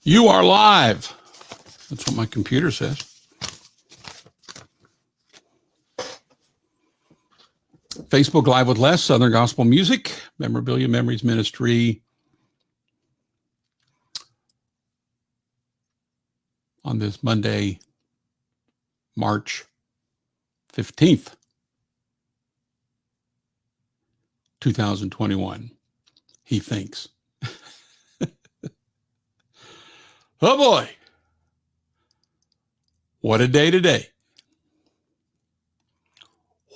You are live. That's what my computer says. Facebook Live with Les, Southern Gospel Music, Memorabilia Memories Ministry. On this Monday, March 15th, 2021. He thinks. Oh boy. What a day today.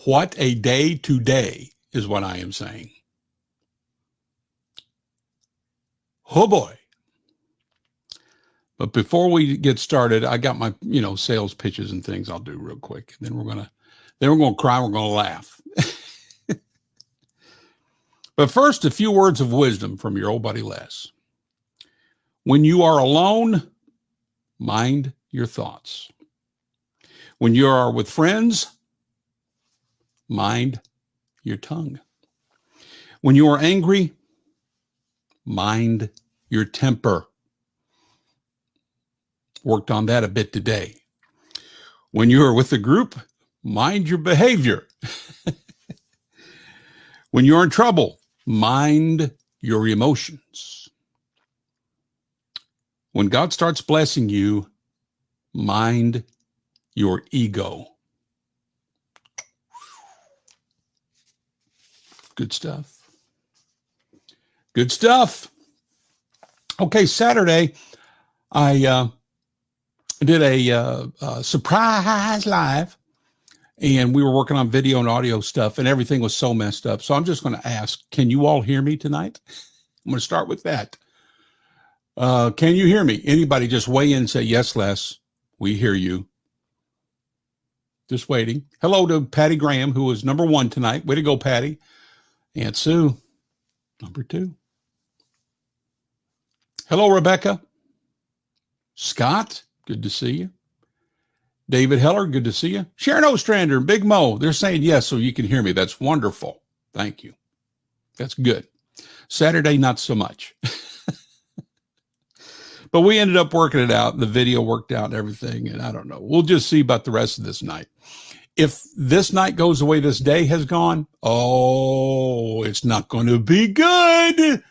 What a day today is what I am saying. Oh boy. But before we get started, I got my, sales pitches and things I'll do real quick. And then we're going to cry. We're going to laugh. But first, a few words of wisdom from your old buddy Les. When you are alone, mind your thoughts. When you are with friends, mind your tongue. When you are angry, mind your temper. Worked on that a bit today. When you are with a group, mind your behavior. When you're in trouble, mind your emotions. When God starts blessing you, mind your ego. Good stuff. Good stuff. Okay, Saturday, I did a surprise live, and we were working on video and audio stuff, and everything was so messed up. So I'm just going to ask, can you all hear me tonight? I'm going to start with that. Can you hear me? Anybody just weigh in and say, yes, Les, we hear you. Just waiting. Hello to Patty Graham, who was number 1 tonight. Way to go, Patty. Aunt Sue, number 2. Hello, Rebecca. Scott, good to see you. David Heller, good to see you. Sharon Ostrander and Big Mo, they're saying yes so you can hear me. That's wonderful. Thank you. That's good. Saturday, not so much. But we ended up working it out. The video worked out and everything. And I don't know. We'll just see about the rest of this night. If this night goes the way this day has gone, it's not going to be good.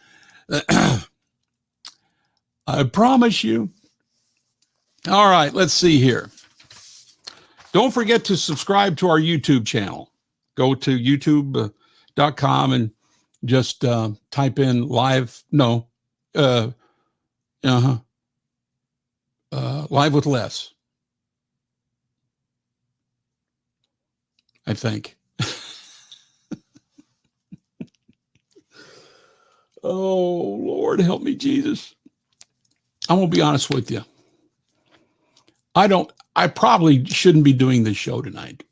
I promise you. All right, let's see here. Don't forget to subscribe to our YouTube channel. Go to youtube.com and just type in live with Les. I think. Oh, Lord, help me, Jesus. I'm going to be honest with you. I probably shouldn't be doing this show tonight.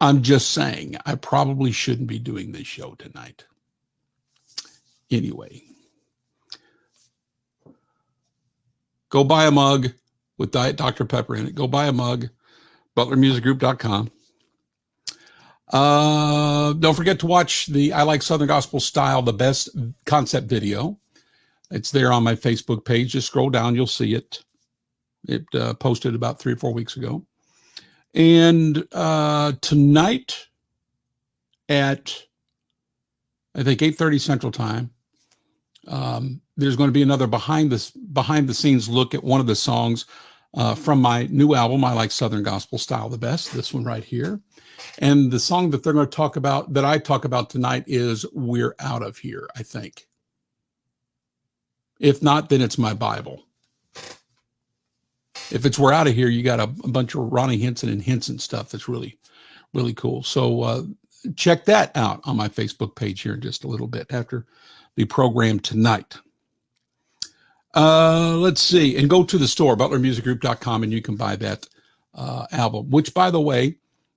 I'm just saying, I probably shouldn't be doing this show tonight. Anyway. Go buy a mug with Diet Dr. Pepper in it. Go buy a mug. ButlerMusicGroup.com. Don't forget to watch the I Like Southern Gospel Style, the best concept video. It's there on my Facebook page. Just scroll down, you'll see it. It posted about 3 or 4 weeks ago. And tonight at, I think, 8:30 Central Time, there's going to be another behind the scenes look at one of the songs from my new album, I Like Southern Gospel Style the Best, this one right here. And the song that they're going to talk about, that I talk about tonight, is We're Out of Here, I think. If not, then it's my Bible. If it's We're Out of Here, you got a bunch of Ronnie Hinson and Hinson stuff that's really, really cool. So check that out on my Facebook page here in just a little bit after the program tonight. Let's see. And go to the store, butlermusicgroup.com, and you can buy that album, which, by the way,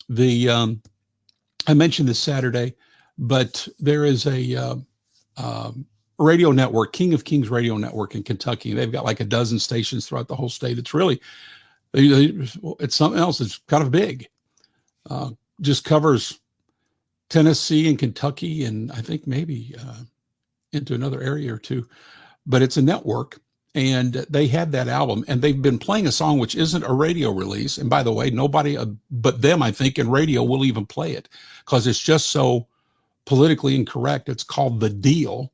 I mentioned this Saturday, but there is a radio network, King of Kings Radio Network in Kentucky. They've got like a dozen stations throughout the whole state. It's really, it's something else. It's kind of big. Just covers Tennessee and Kentucky, and I think maybe into another area or two. But it's a network, and they had that album, and they've been playing a song which isn't a radio release. And by the way, nobody but them, I think, in radio will even play it because it's just so politically incorrect. It's called The Deal,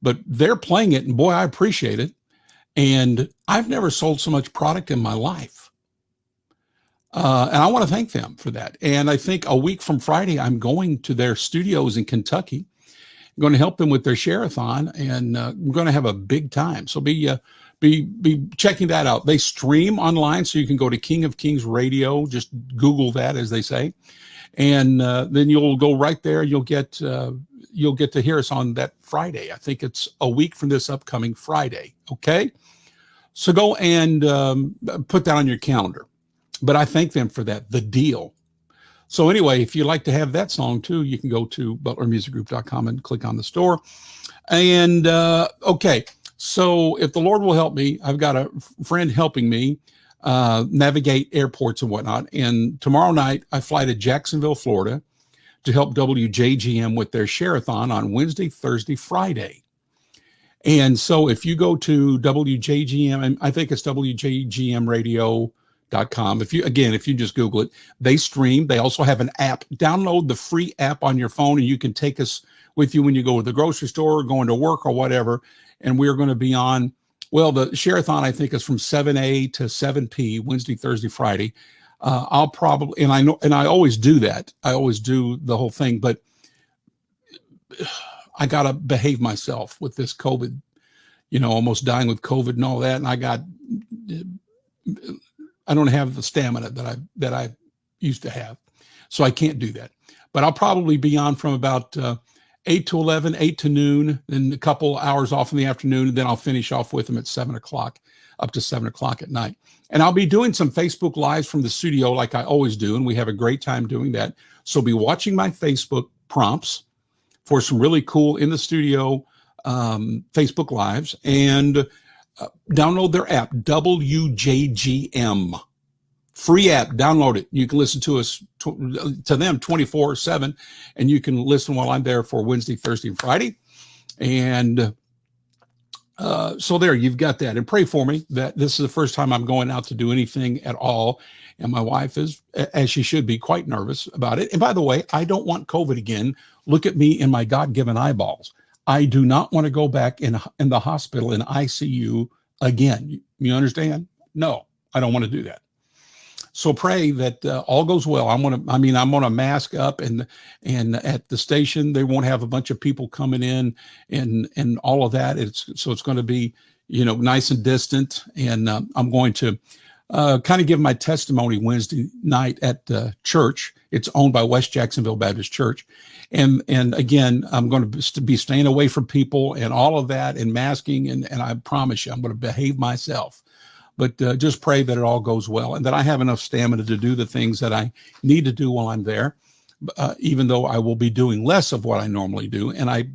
but they're playing it, and boy, I appreciate it. And I've never sold so much product in my life. And I want to thank them for that. And I think a week from Friday, I'm going to their studios in Kentucky. I'm going to help them with their share-a-thon, and we're going to have a big time. So be checking that out. They stream online, so you can go to King of Kings Radio. Just Google that, as they say, and then you'll go right there. You'll get to hear us on that Friday. I think it's a week from this upcoming Friday. Okay, so go and put that on your calendar. But I thank them for that. The Deal. So anyway, if you'd like to have that song too, you can go to butlermusicgroup.com and click on the store. And okay, so if the Lord will help me, I've got a friend helping me navigate airports and whatnot. And tomorrow night, I fly to Jacksonville, Florida, to help WJGM with their share-a-thon on Wednesday, Thursday, Friday. And so if you go to WJGM, I think it's WJGMradio.com. If you just Google it, they stream. They also have an app. Download the free app on your phone, and you can take us with you when you go to the grocery store or going to work or whatever. And we're going to be on, well, the share-a-thon, I think, is from 7 to 7 p, Wednesday, Thursday, Friday. I'll probably, and I know, and I always do that. I always do the whole thing, but I got to behave myself with this COVID, almost dying with COVID and all that. And I don't have the stamina that I used to have, so I can't do that. But I'll probably be on from about 8 to 11, 8 to noon, then a couple hours off in the afternoon, and then I'll finish off with them at 7 o'clock, up to 7 o'clock at night. And I'll be doing some Facebook Lives from the studio like I always do, and we have a great time doing that. So be watching my Facebook prompts for some really cool in the studio Facebook Lives, and download their app, WJGM. Free app, download it. You can listen to us, to them 24/7, and you can listen while I'm there for Wednesday, Thursday, and Friday. And so there, you've got that. And pray for me that this is the first time I'm going out to do anything at all. And my wife is, as she should be, quite nervous about it. And by the way, I don't want COVID again. Look at me in my God-given eyeballs. I do not want to go back in the hospital in ICU again. You understand? No, I don't want to do that. So pray that all goes well. I'm going to mask up, and at the station they won't have a bunch of people coming in and all of that. It's going to be nice and distant. And I'm going to kind of give my testimony Wednesday night at church. It's owned by West Jacksonville Baptist Church. And again, I'm going to be staying away from people and all of that and masking. And I promise you, I'm going to behave myself. But just pray that it all goes well and that I have enough stamina to do the things that I need to do while I'm there, even though I will be doing less of what I normally do. And I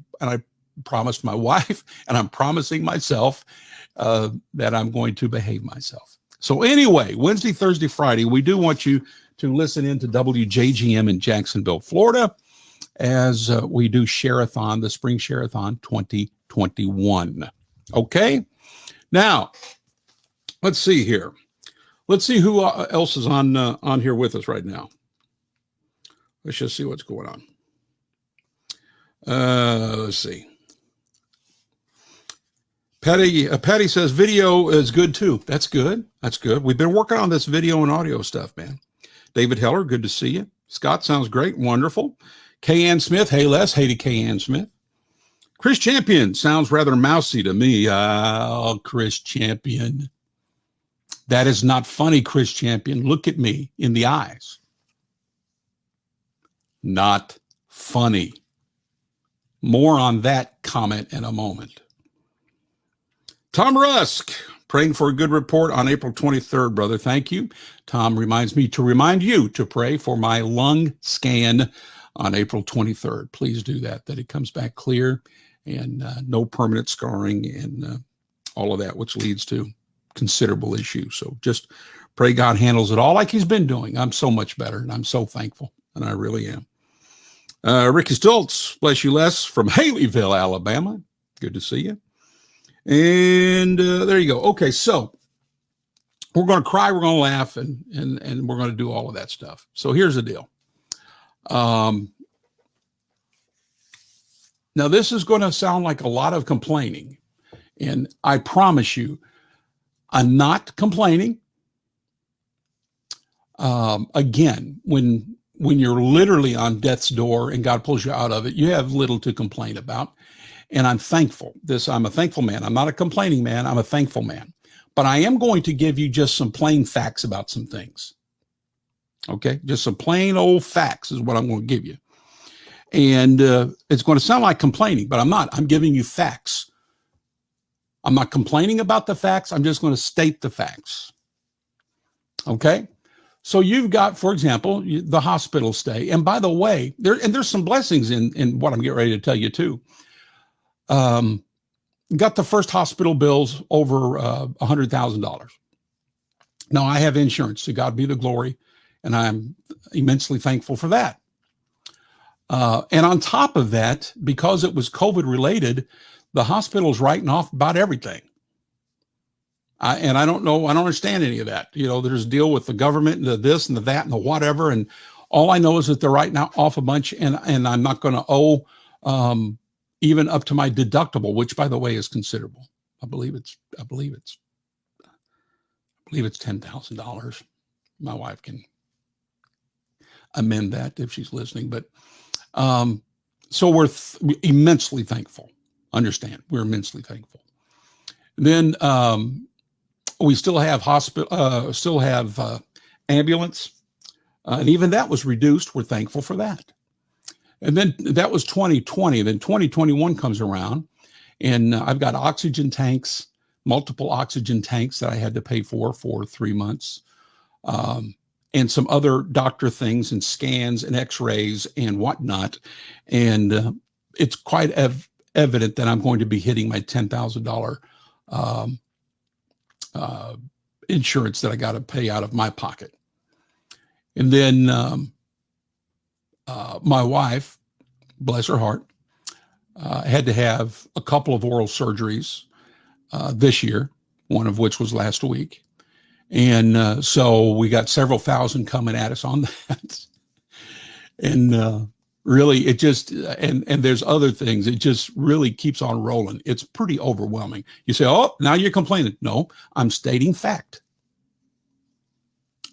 promised my wife, and I'm promising myself that I'm going to behave myself. So anyway, Wednesday, Thursday, Friday, we do want you to listen in to WJGM in Jacksonville, Florida, as we do Share-a-thon, the Spring Share-a-thon 2021. Okay? Now, let's see here. Let's see who else is on here with us right now. Let's just see what's going on. Let's see. Patty says video is good too. That's good. That's good. We've been working on this video and audio stuff, man. David Heller, good to see you. Scott, sounds great. Wonderful. Kay Ann Smith. Hey, Les. Hey to Kay Ann Smith. Chris Champion sounds rather mousy to me. Oh, Chris Champion. That is not funny, Chris Champion. Look at me in the eyes. Not funny. More on that comment in a moment. Tom Rusk, praying for a good report on April 23rd, brother. Thank you. Tom reminds me to remind you to pray for my lung scan on April 23rd. Please do that it comes back clear and no permanent scarring and all of that, which leads to considerable issues. So just pray God handles it all like he's been doing. I'm so much better, and I'm so thankful, and I really am. Ricky Stoltz, bless you, Les, from Haleyville, Alabama. Good to see you. And there you go. Okay, so we're going to cry, we're going to laugh, and we're going to do all of that stuff. So here's the deal. Now, this is going to sound like a lot of complaining, and I promise you, I'm not complaining. Again, when you're literally on death's door and God pulls you out of it, you have little to complain about. And I'm thankful. I'm a thankful man. I'm not a complaining man. I'm a thankful man. But I am going to give you just some plain facts about some things. Okay? Just some plain old facts is what I'm going to give you. And it's going to sound like complaining, but I'm not. I'm giving you facts. I'm not complaining about the facts. I'm just going to state the facts. Okay? So you've got, for example, the hospital stay. And by the way, there's some blessings in what I'm getting ready to tell you too. Got the first hospital bills over $100,000. Now I have insurance, to God be the glory, and I'm immensely thankful for that. And on top of that, because it was COVID related, the hospital's writing off about everything. And I don't know, I don't understand any of that. You know, there's a deal with the government and the this and the that and the whatever. And all I know is that they're writing off a bunch, and I'm not going to owe even up to my deductible, which by the way is considerable. I believe it's $10,000. My wife can amend that if she's listening, but so we're immensely thankful. Understand, we're immensely thankful. Then we still have ambulance, and even that was reduced. We're thankful for that. And then that was 2020. Then 2021 comes around, and I've got oxygen tanks, multiple oxygen tanks that I had to pay for 3 months, and some other doctor things and scans and x-rays and whatnot. And it's quite evident that I'm going to be hitting my $10,000 insurance that I got to pay out of my pocket. And then my wife, bless her heart, had to have a couple of oral surgeries this year, one of which was last week. And so we got several thousand coming at us on that. And really, it just, and there's other things, it just really keeps on rolling. It's pretty overwhelming. You say, oh, now you're complaining. No, I'm stating fact.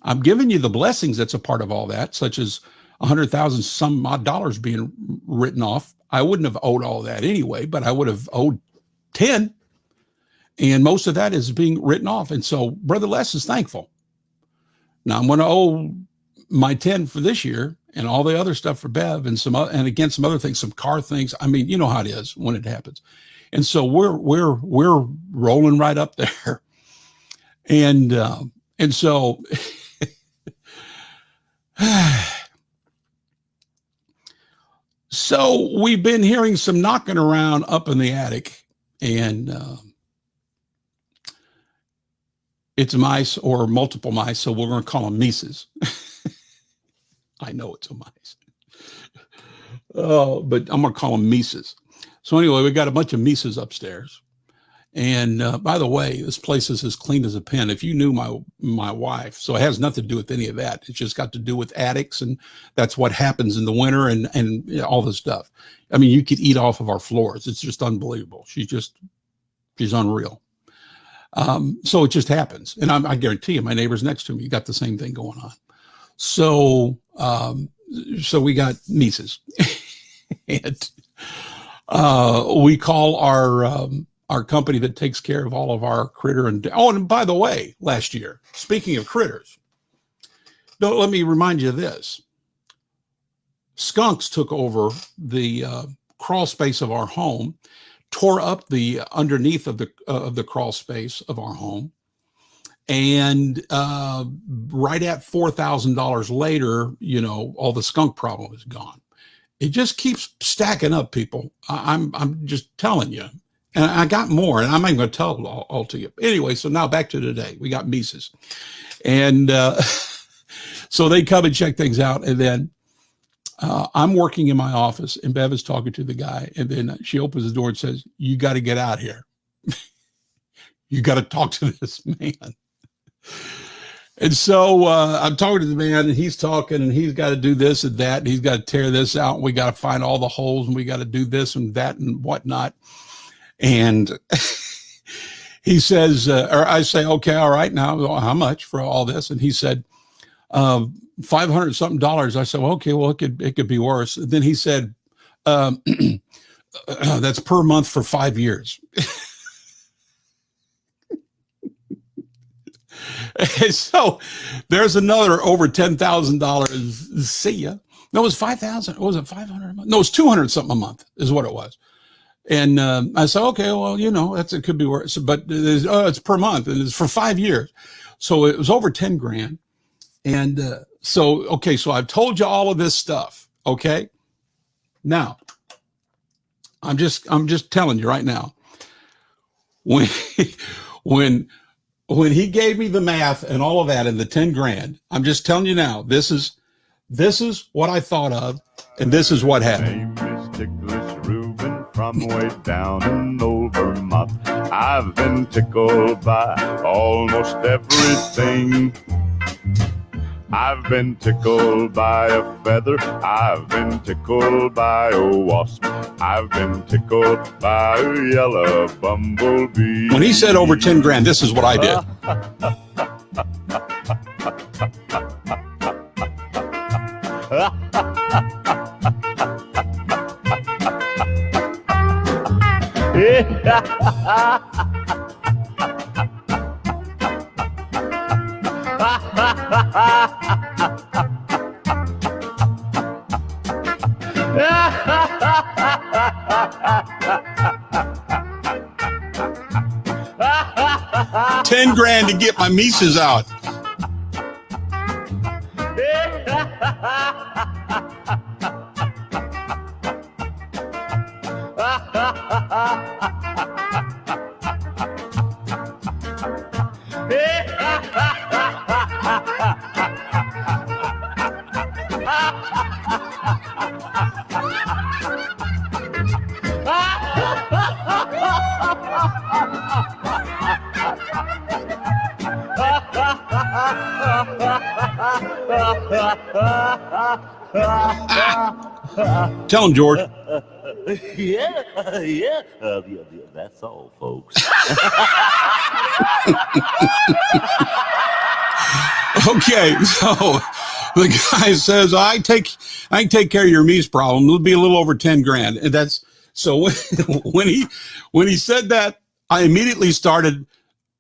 I'm giving you the blessings that's a part of all that, such as 100,000 some odd dollars being written off. I wouldn't have owed all that anyway, but I would have owed 10. And most of that is being written off. And so Brother Les is thankful. Now I'm going to owe my 10 for this year and all the other stuff for Bev and some again, some other things, some car things. I mean, you know how it is when it happens. And so we're rolling right up there. And so so we've been hearing some knocking around up in the attic, and it's mice or multiple mice, so we're going to call them Mises. I know it's a mice. Oh, but I'm going to call them Mises. So anyway, we got a bunch of Mises upstairs. And by the way, this place is as clean as a pin. If you knew my wife, so it has nothing to do with any of that. It's just got to do with attics, and that's what happens in the winter and you know, all this stuff. I mean, you could eat off of our floors. It's just unbelievable. She's unreal. So it just happens. And I guarantee you, my neighbors next to me got the same thing going on. So we got Mises. And we call our company that takes care of all of our critter and by the way, last year, speaking of critters, let me remind you of this. Skunks took over the crawl space of our home, tore up the underneath of the crawl space of our home, and right at $4,000 later, you know, all the skunk problem is gone. It just keeps stacking up, people. I'm just telling you. And I got more, and I'm not even going to tell it all to you. Anyway, so now back to today. We got Mises. And so they come and check things out. And then I'm working in my office, and Bev is talking to the guy. And then she opens the door and says, you got to get out here. You got to talk to this man. And so I'm talking to the man, and he's talking, and he's got to do this and that, and he's got to tear this out, and we got to find all the holes, and we got to do this and that and whatnot. And he says, or I say, okay, all right, now how much for all this? And he said, $500 something. I said, well, okay, well, it could be worse. And then he said, that's per month for 5 years. And so there's another over $10,000. See ya. No, it was 5,000. Was it 500 a month? No, it was 200 something a month is what it was. And I said, okay, well, it could be worse, but it's per month and it's for 5 years. So it was over 10 grand. And so I've told you all of this stuff. Okay. Now I'm just telling you right now, when he gave me the math and all of that and the 10 grand, I'm just telling you now, this is what I thought of, and this is what happened. My name is Ticklish Reuben from way down in old Vermont. I've been tickled by almost everything. I've been tickled by a feather. I've been tickled by a wasp. I've been tickled by a yellow bumblebee. When he said over 10 grand, this is what I did. $10,000 to get my Mises out. Tell him, George. Yeah. That's all, folks. Okay, so the guy says, I can take care of your Mies problem. It'll be a little over 10 grand. And that's so when he said that, I immediately started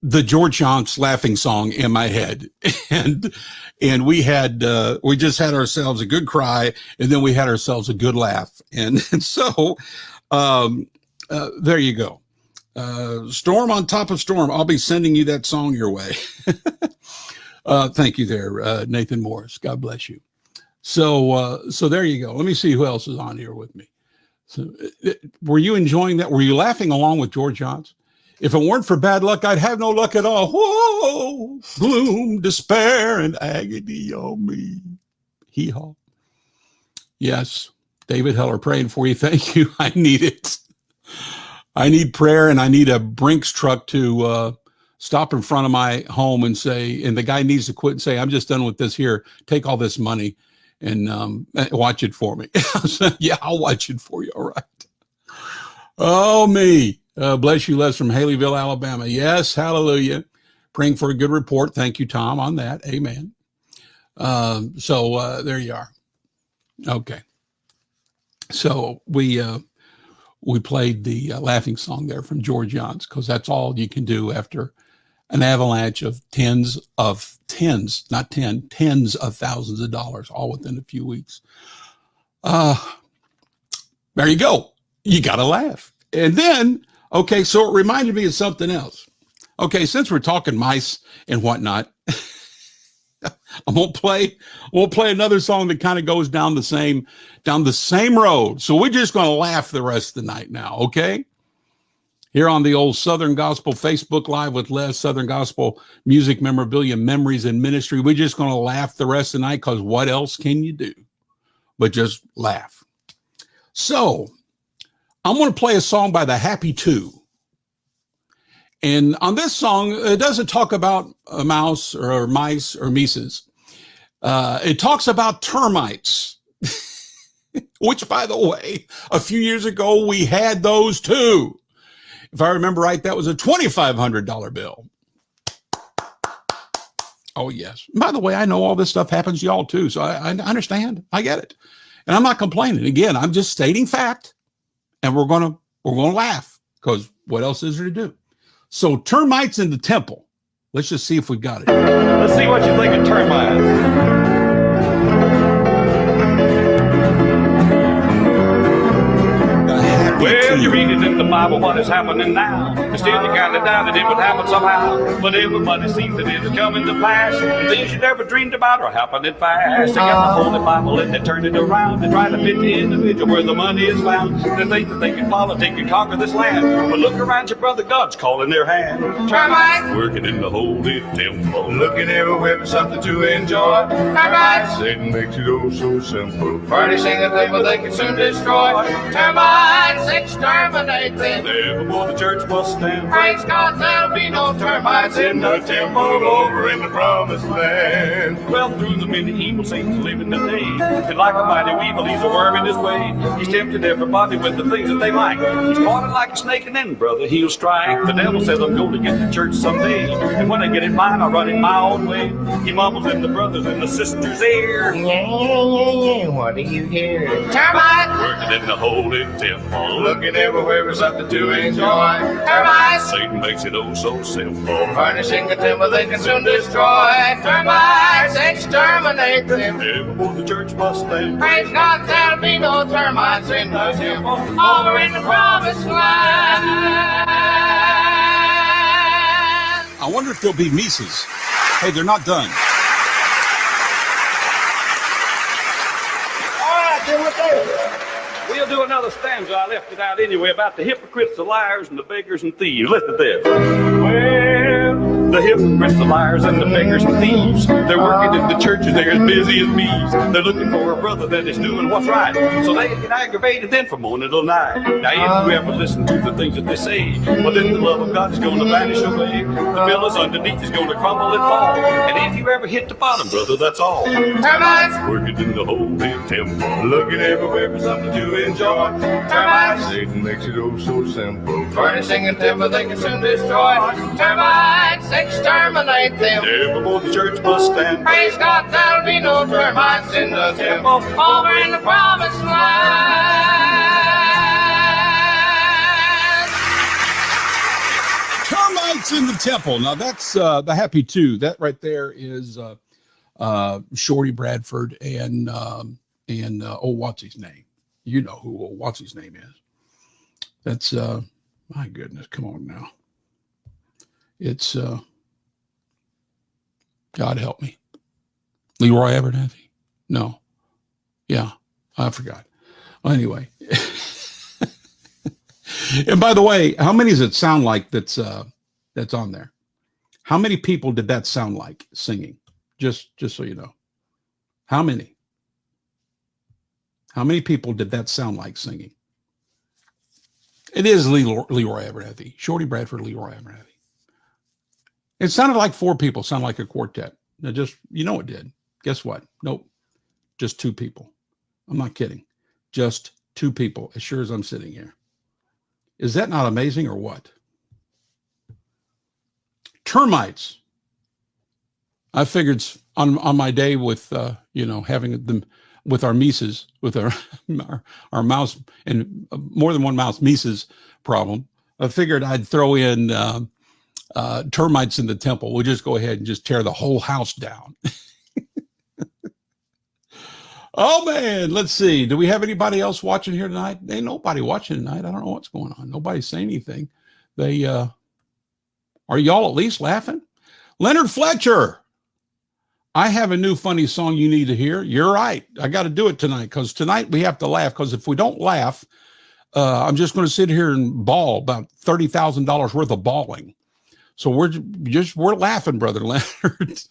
the George Younks laughing song in my head. And we just had ourselves a good cry, and then we had ourselves a good laugh. And so there you go. Storm on top of storm. I'll be sending you that song your way. Thank you there, Nathan Morris. God bless you. So there you go. Let me see who else is on here with me. So, were you enjoying that? Were you laughing along with George Younks? If it weren't for bad luck, I'd have no luck at all. Whoa, gloom, despair, and agony on me. Hee-haw. Yes, David Heller praying for you. Thank you. I need it. I need prayer, and I need a Brinks truck to stop in front of my home and say, and the guy needs to quit and say, I'm just done with this here. Take all this money and watch it for me. Yeah, I'll watch it for you. All right. Oh, me. Bless you, Les from Haleyville, Alabama. Yes, hallelujah. Praying for a good report. Thank you, Tom, on that. Amen. So there you are. Okay. So we played the laughing song there from George Younks, because that's all you can do after an avalanche of tens of thousands of dollars, all within a few weeks. There you go. You got to laugh. And then, okay, so it reminded me of something else. Okay, since we're talking mice and whatnot, we'll play another song that kind of goes down the same road. So we're just going to laugh the rest of the night now, okay? Here on the old Southern Gospel Facebook Live with Les, Southern Gospel Music Memorabilia Memories and Ministry. We're just going to laugh the rest of the night, because what else can you do but just laugh? So I'm going to play a song by the Happy Two. And on this song, it doesn't talk about a mouse or mice or mices. It talks about termites, which, by the way, a few years ago, we had those too. If I remember right, that was a $2,500 bill. Oh, yes. By the way, I know all this stuff happens to y'all too, so I understand. I get it. And I'm not complaining. Again, I'm just stating fact, and we're gonna laugh, because what else is there to do? So termites in the temple. Let's just see if we've got it. Let's see what you think of termites. Well, you read it in the Bible what is happening now. Instead, you kind of doubt it would happen somehow. But everybody sees that it is coming to pass. Things you never dreamed about are happening fast. They got the Holy Bible and they turn it around. They try to fit the individual where the money is found. They think that they can politic and conquer this land. But look around, your brother God's calling their hand. Termites working in the holy temple. Looking everywhere for something to enjoy. Termites Satan makes it oh so simple. Furnishing a temple they can soon destroy. Termites exterminate them. Evermore the church must stand. Praise God, there'll be no termites in the temple Over in the promised land. Well, through the many evil saints living today, and like a mighty weevil, he's a worm in his way. He's tempted everybody with the things that they like. He's caught like a snake, and then, brother, he'll strike. The devil says I'm going to get to church someday, and when I get in mine, I'll run it my own way. He mumbles in the brothers and the sisters' ear. What do you hear? Termites Working in the holy temple. Looking everywhere for something to enjoy. Termites Satan makes it oh so simple. Furnishing a temple they can soon destroy. Termites exterminate them. Evermore the church must stand. Praise God, there'll be no termites in the temple over in the promised land. I wonder if there'll be Mises. Hey, they're not done. We'll do another stanza. I left it out anyway about the hypocrites, the liars, and the beggars and thieves. Listen to this. Well, the hypocrites, the liars, and the beggars and thieves. They're working in the churches. They're as busy as bees. They're looking for a brother that is doing what's right, so they get aggravated then from morning till night. Now, if you ever listen to the things that they say, well, then the love of God is going to vanish away. The villas underneath is going to crumble and fall. And if you ever hit the bottom, brother, that's all. Termites Working in the holy temple. Looking everywhere for something to enjoy. Termites Satan makes it oh so simple. Furnishing a temple they can soon destroy. Termites exterminate them. Evermore the church must stand. Praise God, there'll be no termites in the temple over in the promised land. Termites in the temple. Now that's the Happy Two. That right there is Shorty Bradford and what's his name? You know who what's his name is. That's my goodness. Come on now. It's God help me. Leroy Abernathy? No. Yeah, I forgot. Well, anyway. And by the way, how many does it sound like that's on there? How many people did that sound like singing? Just so you know. How many? How many people did that sound like singing? It is Leroy Abernathy. Shorty Bradford, Leroy Abernathy. It sounded like four people, sounded like a quartet. Now just, you know it did. Guess what? Nope. Just two people. I'm not kidding. Just two people, as sure as I'm sitting here. Is that not amazing or what? Termites. I figured on my day with, having them with our Mises, with our mouse, and more than one mouse Mises problem, I figured I'd throw in termites in the temple. We'll just go ahead and just tear the whole house down. Oh, man, let's see. Do we have anybody else watching here tonight? Ain't nobody watching tonight. I don't know what's going on. Nobody's saying anything. Are y'all at least laughing? Leonard Fletcher. I have a new funny song you need to hear. You're right. I got to do it tonight because tonight we have to laugh, because if we don't laugh, I'm just going to sit here and bawl about $30,000 worth of bawling. So we're laughing, Brother Leonard.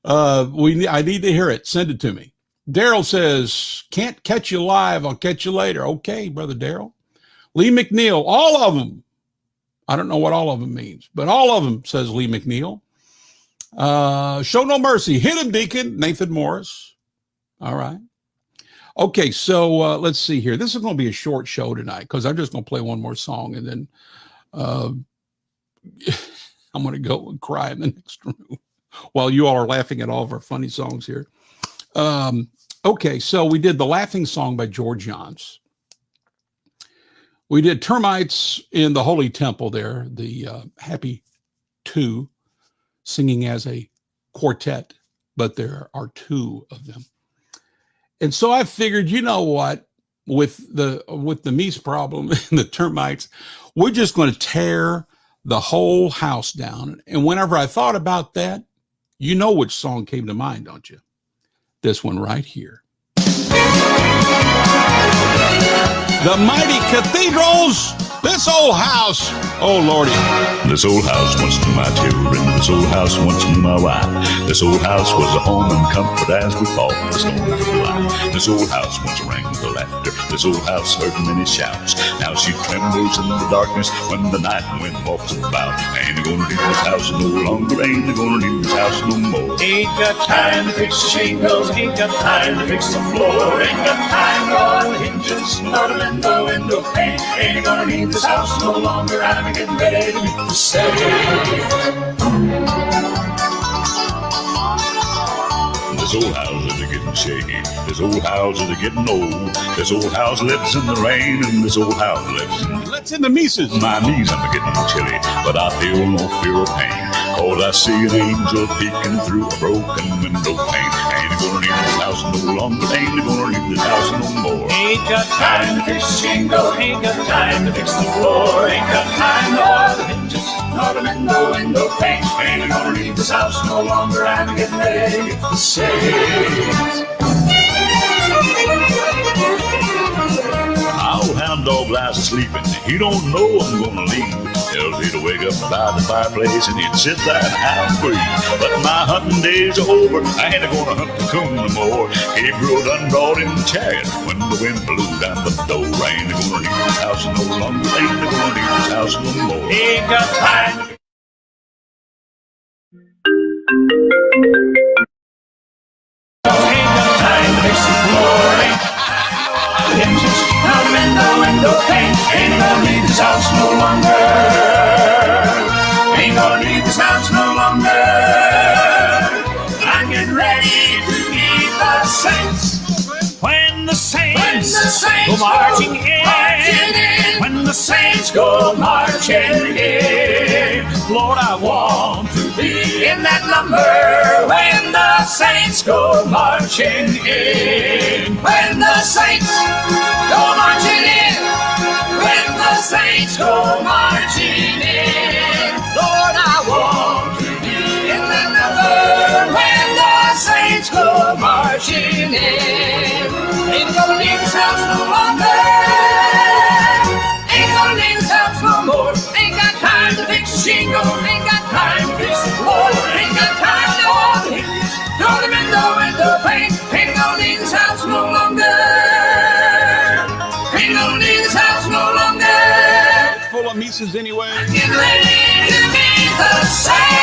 I need to hear it. Send it to me. Daryl says, can't catch you live. I'll catch you later. Okay, Brother Daryl. Lee McNeil, all of them. I don't know what all of them means, but all of them, says Lee McNeil. Show no mercy. Hit him, Deacon. Nathan Morris. All right. Okay, so let's see here. This is going to be a short show tonight because I'm just going to play one more song and then I'm going to go and cry in the next room while you all are laughing at all of our funny songs here. Okay, so we did The Laughing Song by George Johns. We did Termites in the Holy Temple there, the Happy Two, singing as a quartet, but there are two of them. And so I figured, you know what, with the Mies problem and the Termites, we're just going to tear the whole house down. And whenever I thought about that, you know which song came to mind, don't you? This one right here. The Mighty Cathedrals, this old house. Oh, Lordy. This old house once knew my children. This old house once knew my wife. This old house was a home and comfort as we fought the storms of life. This old house once rang with laughter. This old house heard many shouts. Now she trembles in the darkness when the night wind walks about. Ain't gonna need this house no longer. Ain't gonna need this house no more. Ain't got time to fix the shingles, ain't got time to fix the floor, ain't got time to oil the hinges, nor to mend the window pane. Ain't gonna need this house no longer. I'm getting ready to meet the saints. This old house is getting shaky. This old house is getting old. This old house lives in the rain, and this old house lives in Let's in the Mises. my knees. I'm getting chilly, but I feel no fear of pain. Cause I see an angel peeking through a broken window pane. Ain't gonna need this house no longer. Ain't gonna need this house no more. Ain't got time to fix the shingle, ain't got time to fix the floor, ain't got time to oil the hinges, nor to mend the window pane. Ain't gonna need this house no longer. I'm getting ready to get the saints. Old hound dog lies sleeping. He don't know I'm gonna leave. He'll wake up by the fireplace and he'd sit there and howl and breathe. But my hunting days are over. I ain't gonna hunt the coon no more. Gabriel done brought in the chariot when the wind blew down the door. I ain't gonna need this house no longer. Ain't gonna need this house no more. Ain't got time to fix the floor, ain't got time to hinges, nor to mend the window pane. Ain't gonna need this house no longer. Ain't gonna need this house no longer. I'm getting ready to meet the saints. When the saints go marching in, when the saints go marching in, Lord, I want to be in that number. When the saints go marching in, when the saints go marching in, when the saints go marching in, Lord, I want to be in that number. When the saints go marching in, ain't gonna need this house no longer. Ain't gonna need this house no more. Ain't got time to fix the shingle. Ain't got time to fix the floor. Ain't got time to oil the hinges, nor to mend the window pane. Ain't gonna need this house no longer. Ain't gonna need this house no longer. Full of Mises anyway. Get ready to meet the saints.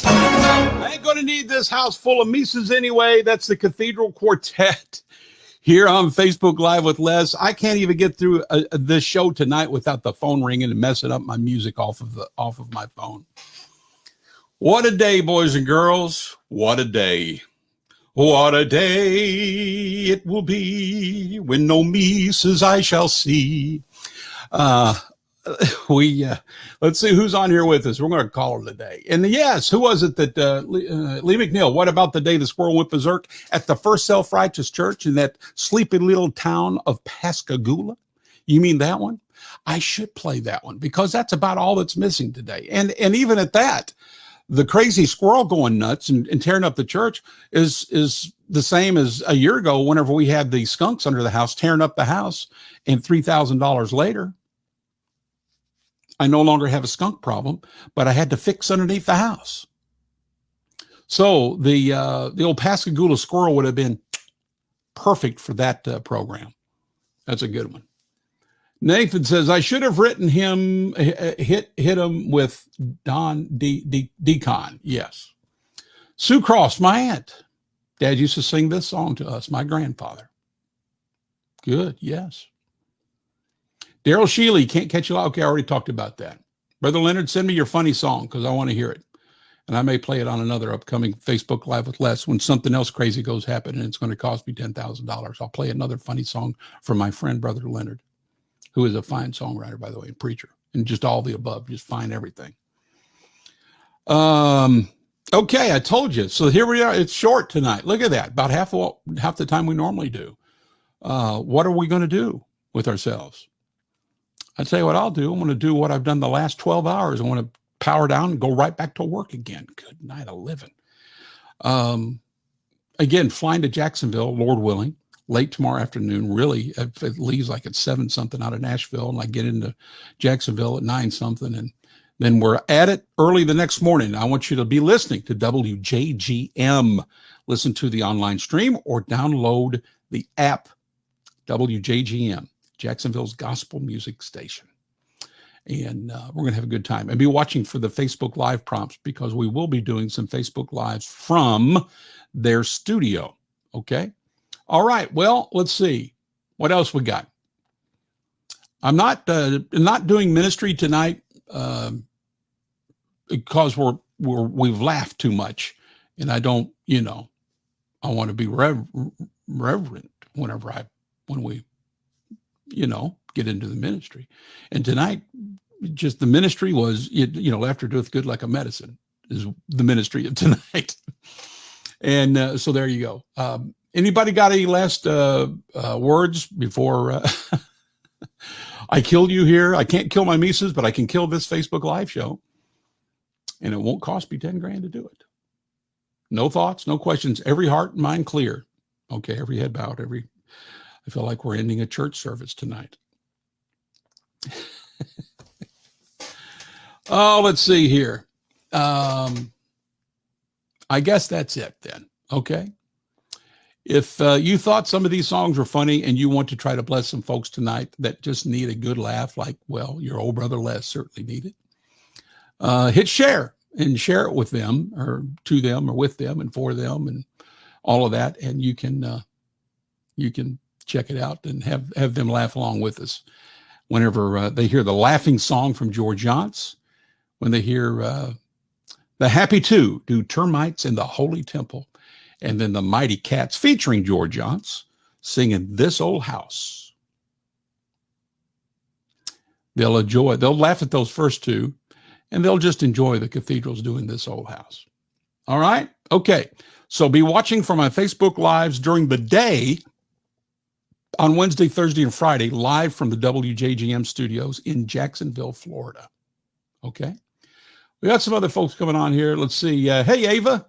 I ain't going to need this house full of Mises anyway. That's the Cathedral Quartet here on Facebook Live with Les. I can't even get through this show tonight without the phone ringing and messing up my music off of my phone. What a day, boys and girls. What a day. What a day it will be when no Mises I shall see. Let's see who's on here with us. We're going to call her today. And yes, who was it that Lee McNeil? What about the day the squirrel went berserk at the First Self-Righteous Church in that sleepy little town of Pascagoula? You mean that one? I should play that one because that's about all that's missing today. And even at that, the crazy squirrel going nuts and tearing up the church is the same as a year ago whenever we had the skunks under the house tearing up the house, and $3,000 later, I no longer have a skunk problem, but I had to fix underneath the house. So the old Pascagoula squirrel would have been perfect for that program. That's a good one. Nathan says, I should have written him, hit him with Don Deacon. Yes. Sue Cross, my aunt. Dad used to sing this song to us, my grandfather. Good, yes. Daryl Sheely, can't catch you. Okay, I already talked about that. Brother Leonard, send me your funny song because I want to hear it. And I may play it on another upcoming Facebook Live with Les when something else crazy goes happen and it's going to cost me $10,000. I'll play another funny song from my friend, Brother Leonard, who is a fine songwriter, by the way, and preacher, and just all the above, just fine everything. Okay, I told you. So here we are. It's short tonight. Look at that. About half the time we normally do. What are we going to do with ourselves? I'll tell you what I'll do. I'm going to do what I've done the last 12 hours. I want to power down and go right back to work again. Good night of living. Again, flying to Jacksonville, Lord willing, late tomorrow afternoon. Really, it leaves like at 7 something out of Nashville, and I get into Jacksonville at 9 something, and then we're at it early the next morning. I want you to be listening to WJGM. Listen to the online stream or download the app, WJGM, Jacksonville's gospel music station. And we're going to have a good time. And be watching for the Facebook Live prompts because we will be doing some Facebook Lives from their studio. Okay? All right. Well, let's see. What else we got? I'm not doing ministry tonight because we've laughed too much. And I don't, I want to be reverent when we get into the ministry. And tonight, just the ministry was, laughter doeth good like a medicine is the ministry of tonight. And so there you go. Anybody got any last words before I kill you here? I can't kill my Mises, but I can kill this Facebook Live show. And it won't cost me 10 grand to do it. No thoughts, no questions, every heart and mind clear. Okay, every head bowed, I feel like we're ending a church service tonight. Oh, let's see here. I guess that's it then. Okay. If you thought some of these songs were funny and you want to try to bless some folks tonight that just need a good laugh, like, well, your old brother Les certainly needed, hit share and share it with them or to them or with them and for them and all of that. And you can check it out and have them laugh along with us whenever they hear the laughing song from George Yonts, when they hear the Happy Two do Termites in the Holy Temple, and then the Mighty Cats featuring George Yonts singing This Old House. They'll enjoy, they'll laugh at those first two, and they'll just enjoy the cathedrals doing This Old House. All right? Okay. So be watching for my Facebook Lives during the day on Wednesday, Thursday, and Friday, live from the WJGM studios in Jacksonville, Florida. Okay? We got some other folks coming on here. Let's see. Hey, Ava.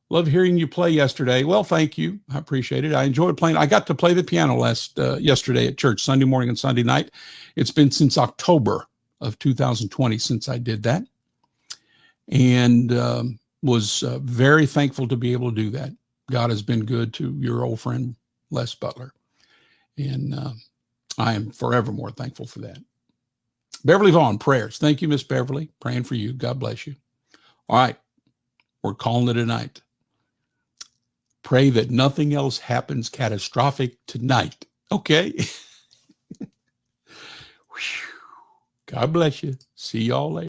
Love hearing you play yesterday. Well, thank you. I appreciate it. I enjoyed playing. I got to play the piano yesterday at church, Sunday morning and Sunday night. It's been since October of 2020 since I did that. And was very thankful to be able to do that. God has been good to your old friend, Les Butler. And I am forevermore thankful for that. Beverly Vaughn, prayers. Thank you, Miss Beverly. Praying for you. God bless you. All right. We're calling it a night. Pray that nothing else happens catastrophic tonight. Okay? God bless you. See y'all later.